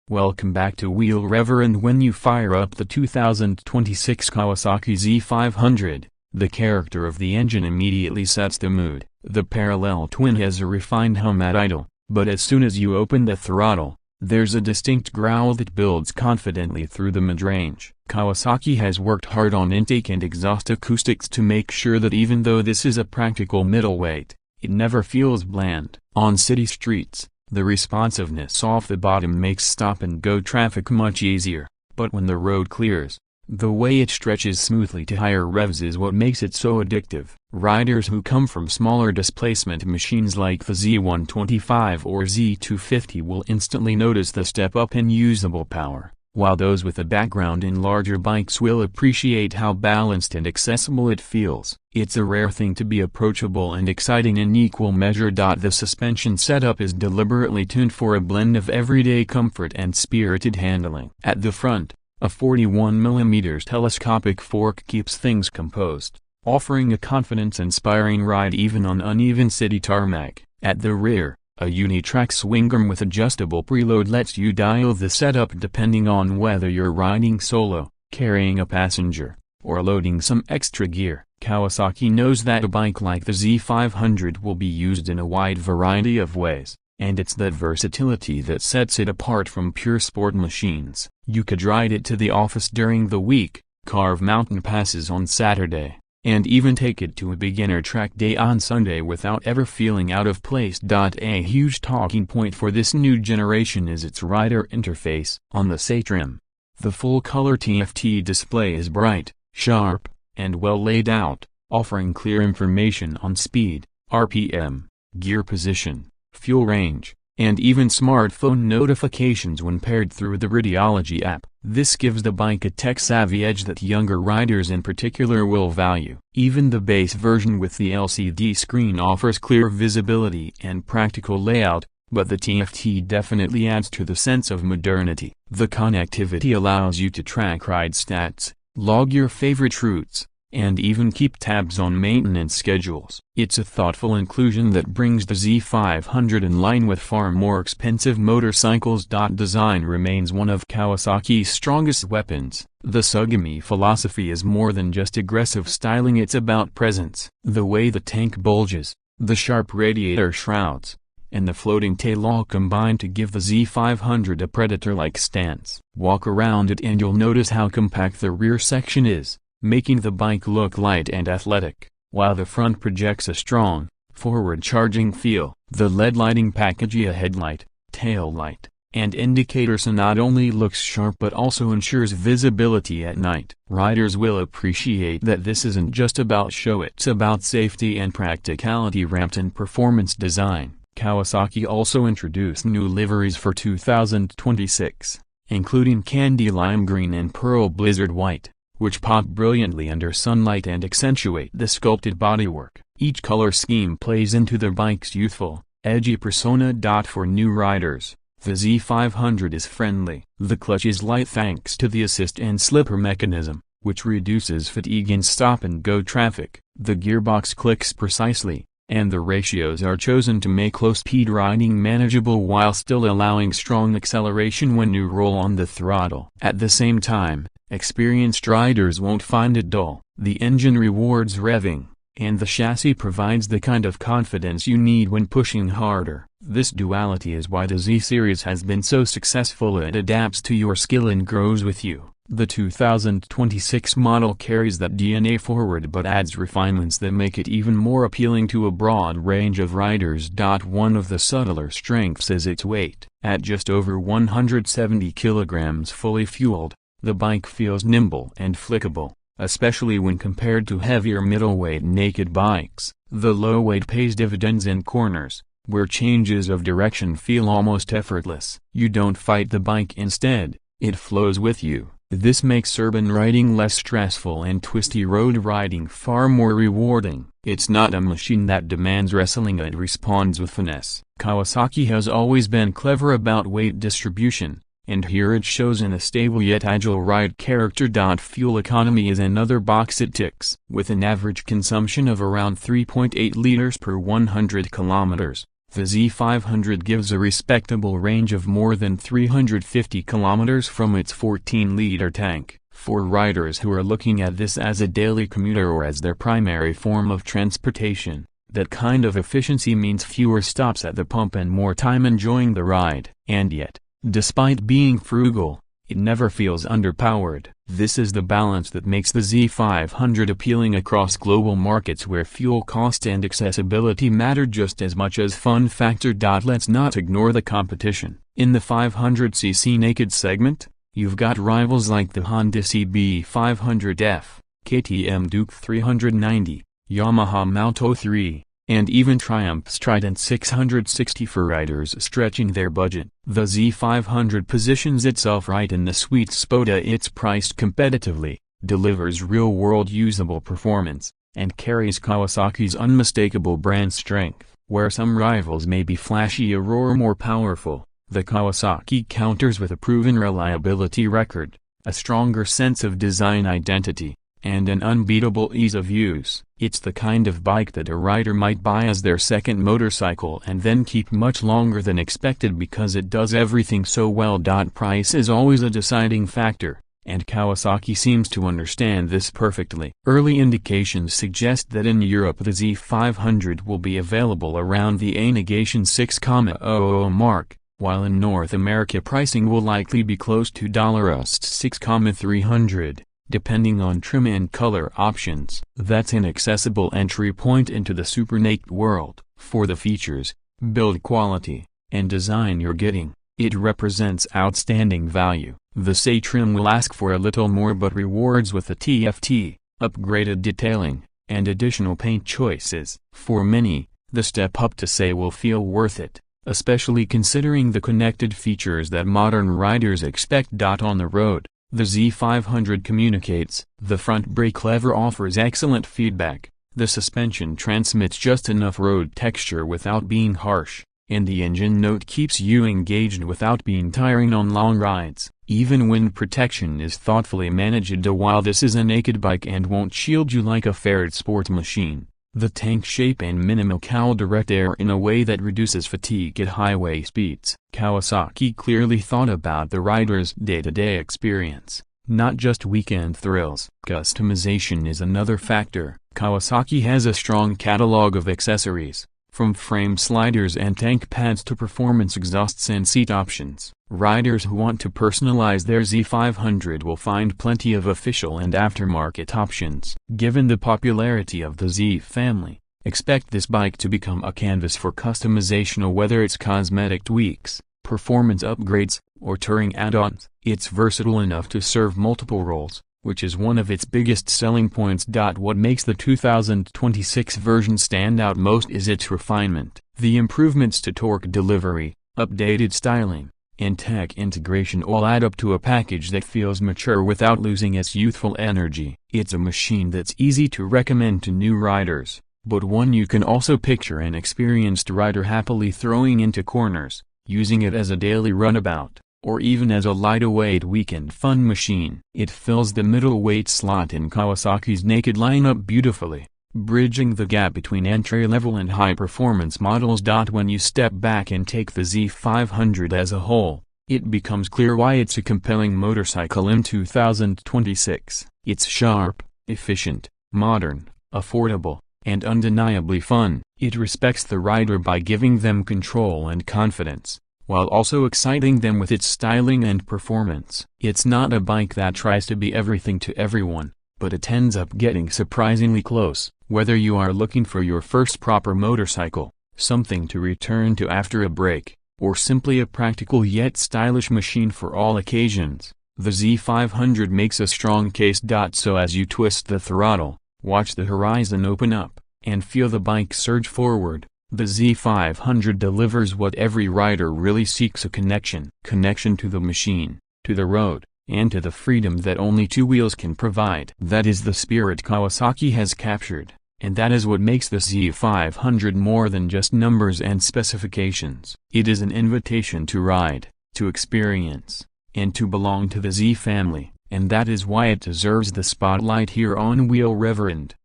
Welcome back to Wheel Rever, and when you fire up the 2026 Kawasaki Z500, the character of the engine immediately sets the mood. The parallel twin has a refined hum at idle, but as soon as you open the throttle, there's a distinct growl that builds confidently through the midrange. Kawasaki has worked hard on intake and exhaust acoustics to make sure that even though this is a practical middleweight, it never feels bland. On city streets, the responsiveness off the bottom makes stop-and-go traffic much easier, but when the road clears, the way it stretches smoothly to higher revs is what makes it so addictive. Riders who come from smaller displacement machines like the Z125 or Z250 will instantly notice the step up in usable power, while those with a background in larger bikes will appreciate how balanced and accessible it feels. It's a rare thing to be approachable and exciting in equal measure. The suspension setup is deliberately tuned for a blend of everyday comfort and spirited handling. At the front, a 41mm telescopic fork keeps things composed, offering a confidence-inspiring ride even on uneven city tarmac. At the rear, a unitrack swing arm with adjustable preload lets you dial the setup depending on whether you're riding solo, carrying a passenger, or loading some extra gear. Kawasaki knows that a bike like the Z500 will be used in a wide variety of ways, and it's that versatility that sets it apart from pure sport machines. You could ride it to the office during the week, carve mountain passes on Saturday, and even take it to a beginner track day on Sunday without ever feeling out of place. A huge talking point for this new generation is its rider interface. On the SE trim, the full-color TFT display is bright, sharp, and well laid out, offering clear information on speed, RPM, gear position, fuel range, and even smartphone notifications when paired through the Radiology app. This gives the bike a tech-savvy edge that younger riders in particular will value. Even the base version with the LCD screen offers clear visibility and practical layout, but the TFT definitely adds to the sense of modernity. The connectivity allows you to track ride stats, log your favorite routes, and even keep tabs on maintenance schedules. It's a thoughtful inclusion that brings the Z500 in line with far more expensive motorcycles. Design remains one of Kawasaki's strongest weapons. The Sugomi philosophy is more than just aggressive styling, it's about presence. The way the tank bulges, the sharp radiator shrouds, and the floating tail all combine to give the Z500 a predator-like stance. Walk around it and you'll notice how compact the rear section is, making the bike look light and athletic, while the front projects a strong, forward-charging feel. The LED lighting package, a headlight, tail light, and indicator so not only looks sharp but also ensures visibility at night. Riders will appreciate that this isn't just about show, it's about safety and practicality wrapped in performance design. Kawasaki also introduced new liveries for 2026, including Candy Lime Green and Pearl Blizzard White, which pop brilliantly under sunlight and accentuate the sculpted bodywork. Each color scheme plays into the bike's youthful, edgy persona. For new riders, the Z500 is friendly. The clutch is light thanks to the assist and slipper mechanism, which reduces fatigue in stop-and-go traffic. The gearbox clicks precisely, and the ratios are chosen to make low-speed riding manageable while still allowing strong acceleration when you roll on the throttle. At the same time, experienced riders won't find it dull. The engine rewards revving, and the chassis provides the kind of confidence you need when pushing harder. This duality is why the Z series has been so successful. It adapts to your skill and grows with you. The 2026 model carries that DNA forward but adds refinements that make it even more appealing to a broad range of riders. One of the subtler strengths is its weight. At just over 170 kilograms fully fueled, the bike feels nimble and flickable, especially when compared to heavier middleweight naked bikes. The low weight pays dividends in corners, where changes of direction feel almost effortless. You don't fight the bike, instead, it flows with you. This makes urban riding less stressful and twisty road riding far more rewarding. It's not a machine that demands wrestling, it responds with finesse. Kawasaki has always been clever about weight distribution, and here it shows in a stable yet agile ride character. Fuel economy is another box it ticks. With an average consumption of around 3.8 liters per 100 kilometers, The Z500 gives a respectable range of more than 350 kilometers from its 14-liter tank. For riders who are looking at this as a daily commuter or as their primary form of transportation, that kind of efficiency means fewer stops at the pump and more time enjoying the ride. And yet, despite being frugal, it never feels underpowered. This is the balance that makes the Z500 appealing across global markets where fuel cost and accessibility matter just as much as fun factor. Let's not ignore the competition. In the 500cc naked segment, you've got rivals like the Honda CB500F, KTM Duke 390, Yamaha MT-03, and even Triumph's Trident 660 for riders stretching their budget. The Z500 positions itself right in the sweet spot. It's priced competitively, delivers real-world usable performance, and carries Kawasaki's unmistakable brand strength. Where some rivals may be flashier or more powerful, the Kawasaki counters with a proven reliability record, a stronger sense of design identity, and an unbeatable ease of use. It's the kind of bike that a rider might buy as their second motorcycle and then keep much longer than expected because it does everything so well. Price is always a deciding factor, and Kawasaki seems to understand this perfectly. Early indications suggest that in Europe the Z500 will be available around the $6,000 mark, while in North America pricing will likely be close to $6,300. Depending on trim and color options. That's an accessible entry point into the super-naked world. For the features, build quality, and design you're getting, it represents outstanding value. The SE trim will ask for a little more but rewards with a TFT, upgraded detailing, and additional paint choices. For many, the step up to SE will feel worth it, especially considering the connected features that modern riders expect. On the road, the Z500 communicates. The front brake lever offers excellent feedback, the suspension transmits just enough road texture without being harsh, and the engine note keeps you engaged without being tiring on long rides. Even wind protection is thoughtfully managed. While this is a naked bike and won't shield you like a fared sport machine, the tank shape and minimal cowl direct air in a way that reduces fatigue at highway speeds. Kawasaki clearly thought about the rider's day-to-day experience, not just weekend thrills. Customization is another factor. Kawasaki has a strong catalog of accessories, from frame sliders and tank pads to performance exhausts and seat options. Riders who want to personalize their Z500 will find plenty of official and aftermarket options. Given the popularity of the Z family, expect this bike to become a canvas for customization, whether it's cosmetic tweaks, performance upgrades, or touring add-ons. It's versatile enough to serve multiple roles, which is one of its biggest selling points. What makes the 2026 version stand out most is its refinement. The improvements to torque delivery, updated styling, and tech integration all add up to a package that feels mature without losing its youthful energy. It's a machine that's easy to recommend to new riders, but one you can also picture an experienced rider happily throwing into corners, using it as a daily runabout, or even as a lightweight weekend fun machine. It fills the middleweight slot in Kawasaki's naked lineup beautifully, bridging the gap between entry-level and high-performance models. When you step back and take the Z500 as a whole, it becomes clear why it's a compelling motorcycle in 2026. It's sharp, efficient, modern, affordable, and undeniably fun. It respects the rider by giving them control and confidence, while also exciting them with its styling and performance. It's not a bike that tries to be everything to everyone, but it ends up getting surprisingly close. Whether you are looking for your first proper motorcycle, something to return to after a break, or simply a practical yet stylish machine for all occasions, the Z500 makes a strong case. So as you twist the throttle, watch the horizon open up, and feel the bike surge forward, the Z500 delivers what every rider really seeks: a connection. Connection to the machine, to the road, and to the freedom that only two wheels can provide. That is the spirit Kawasaki has captured, and that is what makes the Z500 more than just numbers and specifications. It is an invitation to ride, to experience, and to belong to the Z family, and that is why it deserves the spotlight here on Wheel Reverend.